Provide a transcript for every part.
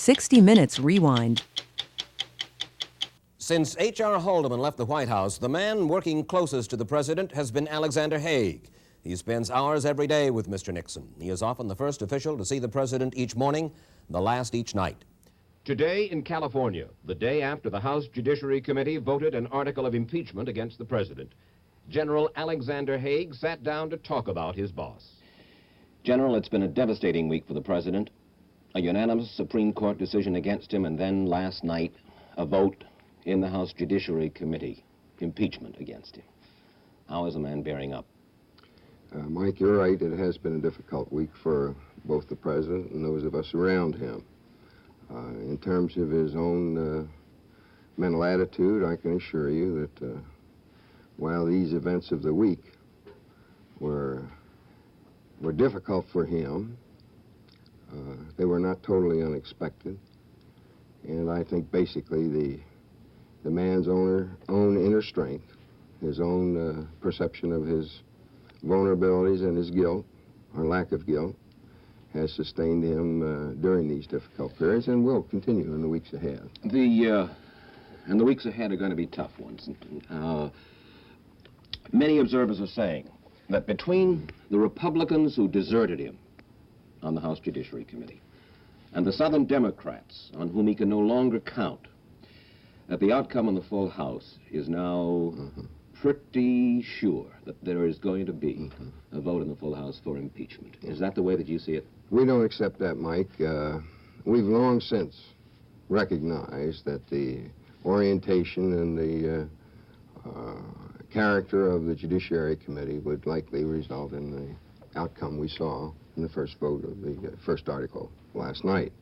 60 Minutes Rewind. Since H.R. Haldeman left the White House, the man working closest to the president has been Alexander Haig. He spends hours every day with Mr. Nixon. He is often the first official to see the president each morning, the last each night. Today in California, the day after the House Judiciary Committee voted an article of impeachment against the president, General Alexander Haig sat down to talk about his boss. General, it's been a devastating week for the president. A unanimous Supreme Court decision against him, and then last night, a vote in the House Judiciary Committee, impeachment against him. How is the man bearing up? Mike, you're right. It has been a difficult week for both the president and those of us around him. In terms of his own mental attitude, I can assure you that while these events of the week were difficult for him, they were not totally unexpected. And I think basically the man's own inner strength, his own perception of his vulnerabilities and his guilt, or lack of guilt, has sustained him during these difficult periods and will continue in the weeks ahead. And the weeks ahead are going to be tough ones. Many observers are saying that between the Republicans who deserted him on the House Judiciary Committee and the Southern Democrats on whom he can no longer count, that the outcome in the full House is now pretty sure that there is going to be a vote in the full House for impeachment. Is that the way that you see it? We don't accept that, Mike. We've long since recognized that the orientation and the character of the Judiciary Committee would likely result in the outcome we saw in the first vote of the first article last night.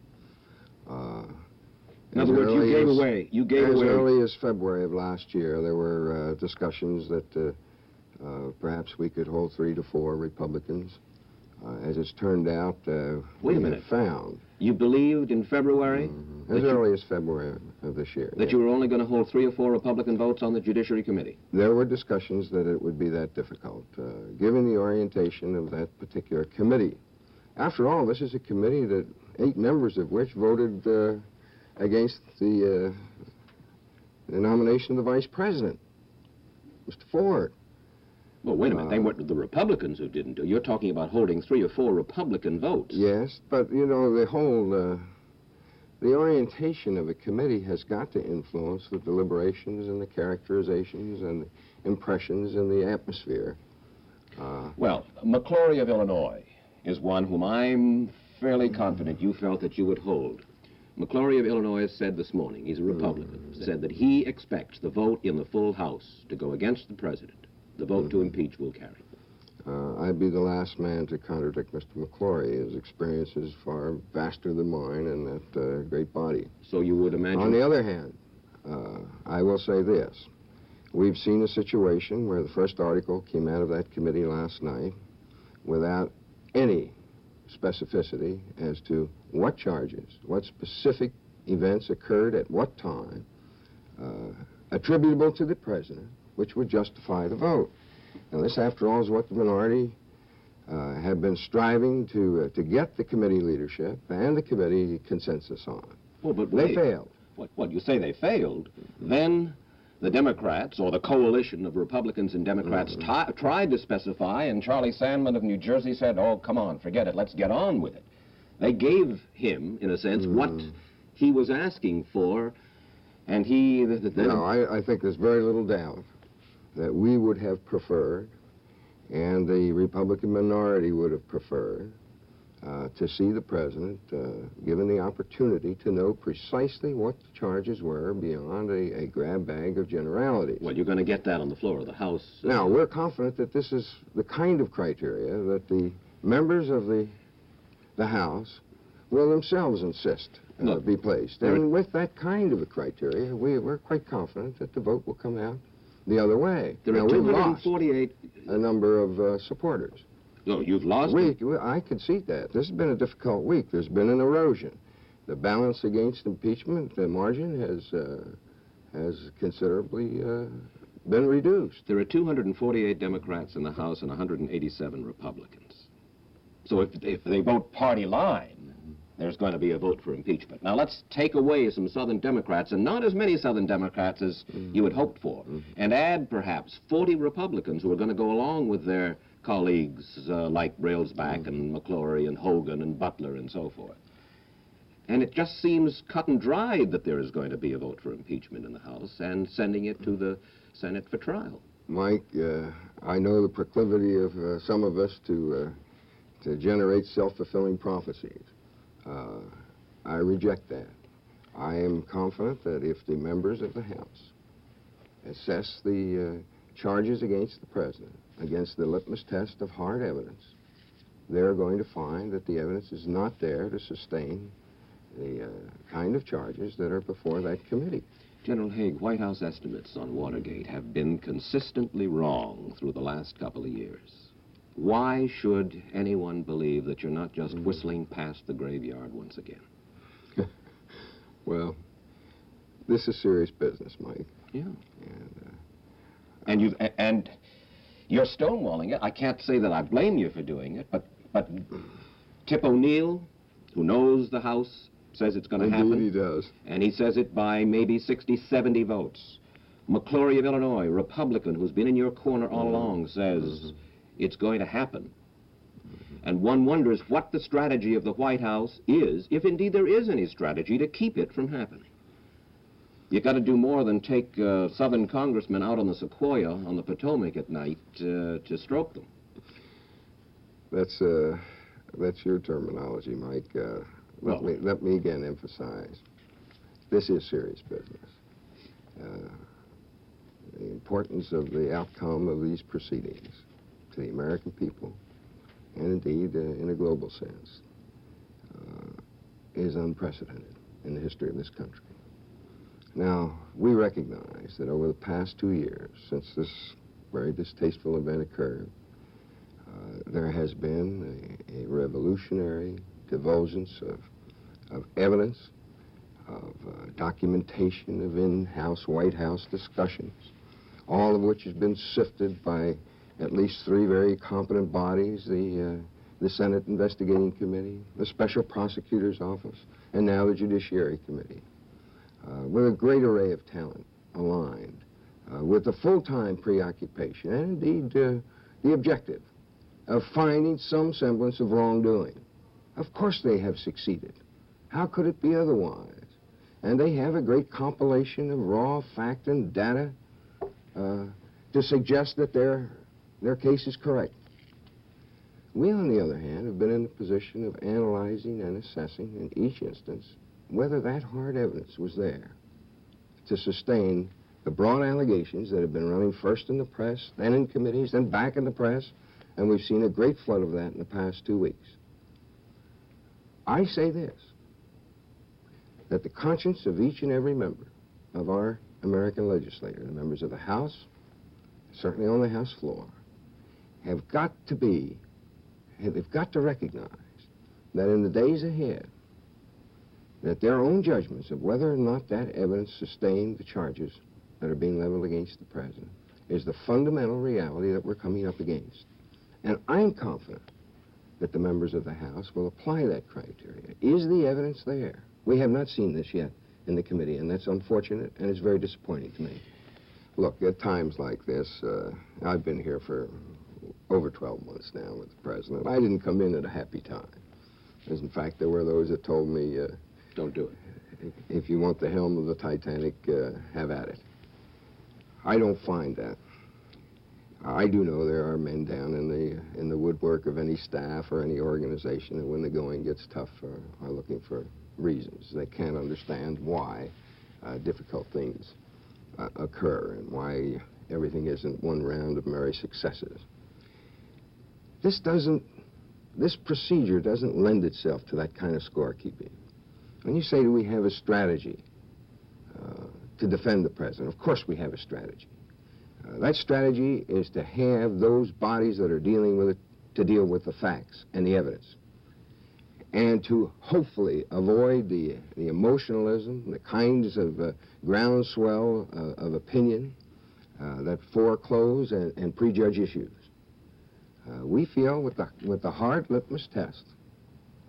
In other words, you gave away. As early as February of last year, there were discussions that perhaps we could hold 3 to 4 Republicans. As it's turned out, Wait a minute. Found. You believed in February? As early as February of this year. That you were only going to hold 3 or 4 Republican votes on the Judiciary Committee? There were discussions that it would be that difficult, given the orientation of that particular committee. After all, this is a committee that 8 members of which voted against the nomination of the vice president, Mr. Ford. Well, wait a minute. They weren't the Republicans who didn't do it. You're talking about holding 3 or 4 Republican votes. Yes, but, you know, the orientation of a committee has got to influence the deliberations and the characterizations and the impressions and the atmosphere. Well, McClory of Illinois is one whom I'm fairly confident you felt that you would hold. McClory of Illinois said this morning, he's a Republican, said that he expects the vote in the full House to go against the president. The vote to impeach will carry. I'd be the last man to contradict Mr. McClory. His experience is far vaster than mine in that great body. So you would imagine... On the other hand, I will say this. We've seen a situation where the first article came out of that committee last night without any specificity as to what charges, what specific events occurred at what time, attributable to the president, which would justify the vote. Now, this, after all, is what the minority have been striving to get the committee leadership and the committee consensus on. Well, but they failed. What, you say they failed? Then the Democrats, or the coalition of Republicans and Democrats, tried to specify, and Charlie Sandman of New Jersey said, oh, come on, forget it, let's get on with it. They gave him, in a sense, what he was asking for, and he... No, I think there's very little doubt that we would have preferred, and the Republican minority would have preferred, to see the president given the opportunity to know precisely what the charges were beyond a grab bag of generalities. Well, you're going to get that on the floor of the House. Now, we're confident that this is the kind of criteria that the members of the House will themselves insist be placed. And with that kind of a criteria, we're quite confident that the vote will come out the other way. There are 248... a number of supporters. No, you've lost I concede that. This has been a difficult week. There's been an erosion. The balance against impeachment, the margin has considerably been reduced. There are 248 Democrats in the House and 187 Republicans. So if they vote party line, there's going to be a vote for impeachment. Now, let's take away some Southern Democrats, and not as many Southern Democrats as you had hoped for, and add perhaps 40 Republicans who are going to go along with their colleagues like Railsback and McClory and Hogan and Butler and so forth. And it just seems cut and dried that there is going to be a vote for impeachment in the House and sending it to the Senate for trial. Mike, I know the proclivity of some of us to generate self-fulfilling prophecies. I reject that. I am confident that if the members of the House assess the charges against the President against the litmus test of hard evidence, they're going to find that the evidence is not there to sustain the kind of charges that are before that committee. General Haig, White House estimates on Watergate have been consistently wrong through the last couple of years. Why should anyone believe that you're not just whistling past the graveyard once again? Well, this is serious business, Mike. Yeah. And you're stonewalling it. I can't say that I blame you for doing it, but Tip O'Neill, who knows the House, says it's going to happen. Indeed he does. And he says it by maybe 60, 70 votes. McClory of Illinois, Republican, who's been in your corner all along, says it's going to happen. And one wonders what the strategy of the White House is, if indeed there is any strategy to keep it from happening. You've got to do more than take Southern congressmen out on the Sequoia on the Potomac at night to stroke them. That's your terminology, Mike. Let me again emphasize, this is serious business. The importance of the outcome of these proceedings to the American people, and indeed in a global sense, is unprecedented in the history of this country. Now, we recognize that over the past 2 years, since this very distasteful event occurred, there has been a revolutionary divulgence of evidence, of documentation of in-house White House discussions, all of which has been sifted by at least 3 very competent bodies, the Senate Investigating Committee, the Special Prosecutor's Office, and now the Judiciary Committee, with a great array of talent aligned, with the full-time preoccupation, and indeed the objective of finding some semblance of wrongdoing. Of course they have succeeded. How could it be otherwise? And they have a great compilation of raw fact and data to suggest that their case is correct. We, on the other hand, have been in the position of analyzing and assessing in each instance whether that hard evidence was there to sustain the broad allegations that have been running first in the press, then in committees, then back in the press, and we've seen a great flood of that in the past 2 weeks. I say this, that the conscience of each and every member of our American legislature, the members of the House, certainly on the House floor, have got to recognize that in the days ahead, that their own judgments of whether or not that evidence sustained the charges that are being leveled against the President is the fundamental reality that we're coming up against. And I'm confident that the members of the House will apply that criteria. Is the evidence there? We have not seen this yet in the committee, and that's unfortunate, and it's very disappointing to me. Look, at times like this, I've been here for over 12 months now with the President. I didn't come in at a happy time. As in fact, there were those that told me, Don't do it. If you want the helm of the Titanic, have at it. I don't find that. I do know there are men down in the woodwork of any staff or any organization that when the going gets tough are looking for reasons. They can't understand why difficult things occur and why everything isn't one round of merry successes. This procedure doesn't lend itself to that kind of scorekeeping. When you say, do we have a strategy to defend the President? Of course we have a strategy. That strategy is to have those bodies that are dealing with it to deal with the facts and the evidence, and to hopefully avoid the emotionalism, the kinds of groundswell of opinion that foreclose and prejudge issues. We feel with the hard litmus test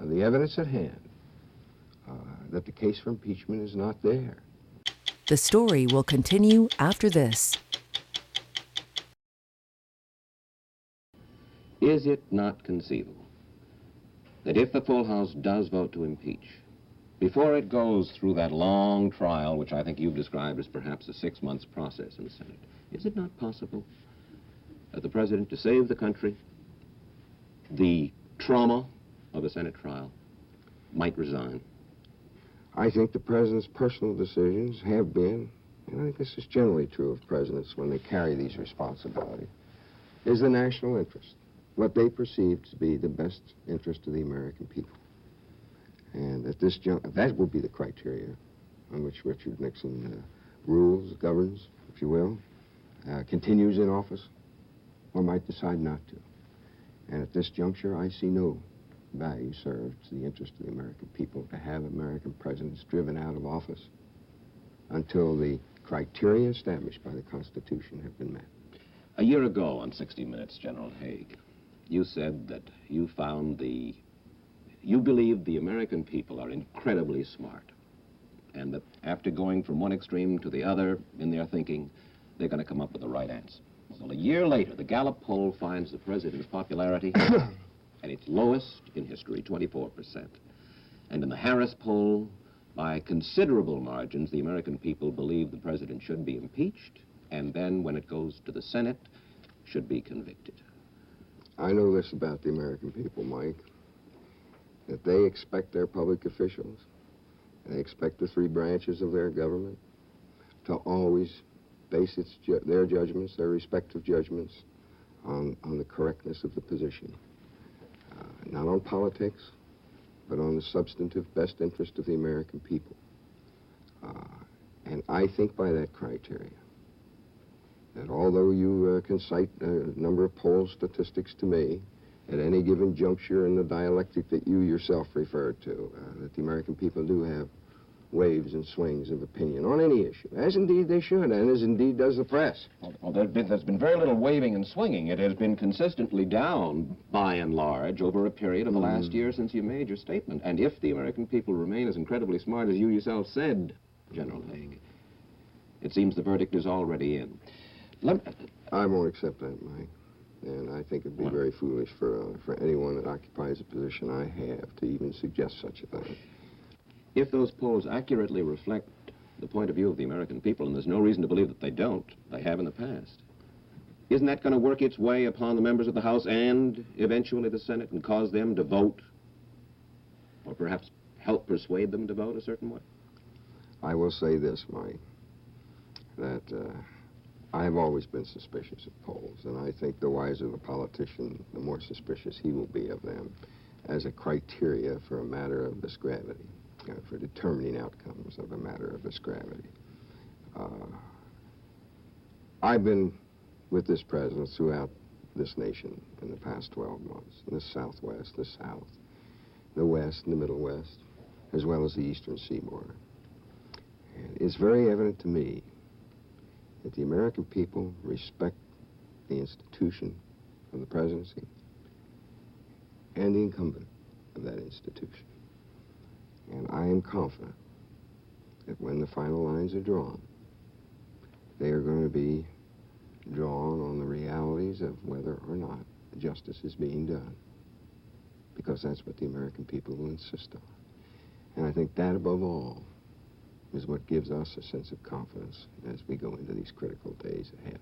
of the evidence at hand that the case for impeachment is not there. The story will continue after this. Is it not conceivable that if the full House does vote to impeach, before it goes through that long trial, which I think you've described as perhaps a 6-month process in the Senate, is it not possible that the President, to save the country, the trauma of a Senate trial, might resign? I think the President's personal decisions have been, and I think this is generally true of presidents when they carry these responsibilities, is the national interest, what they perceive to be the best interest of the American people. And at this that will be the criteria on which Richard Nixon rules, governs, if you will, continues in office, or might decide not to. And at this juncture, I see no value served to the interest of the American people to have American presidents driven out of office until the criteria established by the Constitution have been met. A year ago on 60 Minutes, General Haig, you said that you believe the American people are incredibly smart, and that after going from one extreme to the other in their thinking, they're going to come up with the right answer. Well, a year later, the Gallup poll finds the president's popularity at its lowest in history, 24%. And in the Harris poll, by considerable margins, the American people believe the president should be impeached, and then when it goes to the Senate, should be convicted. I know this about the American people, Mike, that they expect their public officials, they expect the 3 branches of their government to always base their judgments, their respective judgments, on the correctness of the position. Not on politics, but on the substantive best interest of the American people. And I think by that criteria, that although you can cite a number of poll statistics to me, at any given juncture in the dialectic that you yourself referred to, that the American people do have waves and swings of opinion on any issue, as indeed they should, and as indeed does the press. Well, there's been very little waving and swinging. It has been consistently down, by and large, over a period of the last year since you made your statement. And if the American people remain as incredibly smart as you yourself said, General Haig, it seems the verdict is already in. I won't accept that, Mike. And I think it'd be very foolish for anyone that occupies a position I have to even suggest such a thing. If those polls accurately reflect the point of view of the American people, and there's no reason to believe that they don't, they have in the past, isn't that going to work its way upon the members of the House and eventually the Senate and cause them to vote, or perhaps help persuade them to vote a certain way? I will say this, Mike, that I've always been suspicious of polls, and I think the wiser the politician, the more suspicious he will be of them as a criteria for a matter of this gravity, for determining outcomes of a matter of this gravity. I've been with this president throughout this nation in the past 12 months, in the Southwest, the South, the West, and the Middle West, as well as the Eastern Seaboard. And it's very evident to me that the American people respect the institution of the presidency and the incumbent of that institution. And I am confident that when the final lines are drawn, they are going to be drawn on the realities of whether or not justice is being done, because that's what the American people will insist on. And I think that, above all, is what gives us a sense of confidence as we go into these critical days ahead.